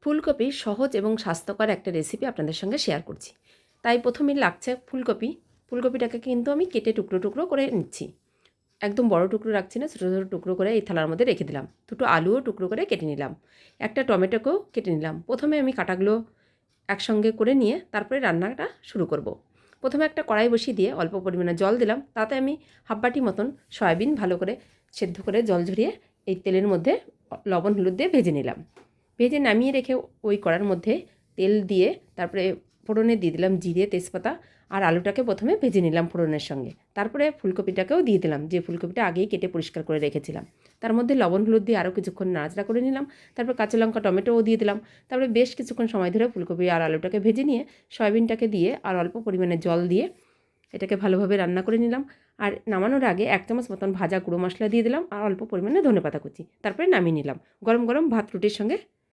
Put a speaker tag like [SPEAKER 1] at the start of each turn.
[SPEAKER 1] ফুলকপির সহজ এবং স্বাস্থ্যকর একটা রেসিপি আপনাদের সঙ্গে শেয়ার করছি। তাই প্রথমেই লাগছে ফুলকপি। ফুলকপিটাকে কিন্তু আমি কেটে টুকরো টুকরো করে নিচ্ছি। একদম বড় টুকরো রাখছি না, ছোটো ছোটো টুকরো করে এই থালার মধ্যে রেখে দিলাম। দুটো আলুও টুকরো করে কেটে নিলাম। একটা টমেটোকেও কেটে নিলাম। প্রথমে আমি কাটাগুলো একসঙ্গে করে নিয়ে তারপরে রান্নাটা শুরু করব। প্রথমে একটা কড়াই বসিয়ে দিয়ে অল্প পরিমাণে জল দিলাম। তাতে আমি হাফ বাটি মতন সয়াবিন ভালো করে সেদ্ধ করে জল ঝরিয়ে এই তেলের মধ্যে লবণ হলুদ দিয়ে ভেজে নিলাম। ভেজে নামিয়ে রেখে ওই কড়ার মধ্যে তেল দিয়ে তারপরে ফোড়নে দিয়ে দিলাম জিরে, তেজপাতা আর আলুটাকে প্রথমে ভেজে নিলাম ফোড়নের সঙ্গে। তারপরে ফুলকপিটাকেও দিয়ে দিলাম, যে ফুলকপিটা আগেই কেটে পরিষ্কার করে রেখেছিলাম। তার মধ্যে লবণ হলুদ দিয়ে আরও কিছুক্ষণ নাড়াচাড়া করে নিলাম। তারপর কাঁচা লঙ্কা টমেটোও দিয়ে দিলাম। তারপরে বেশ কিছুক্ষণ সময় ধরে ফুলকপি আর আলুটাকে ভেজে নিয়ে সয়াবিনটাকে দিয়ে আর অল্প পরিমাণে জল দিয়ে এটাকে ভালোভাবে রান্না করে নিলাম। আর নামানোর আগে 1 চামচ মতন ভাজা গুঁড়ো মশলা দিয়ে দিলাম আর অল্প পরিমাণে ধনেপাতা কুচি। তারপরে নামিয়ে নিলাম। গরম গরম ভাত রুটির সঙ্গে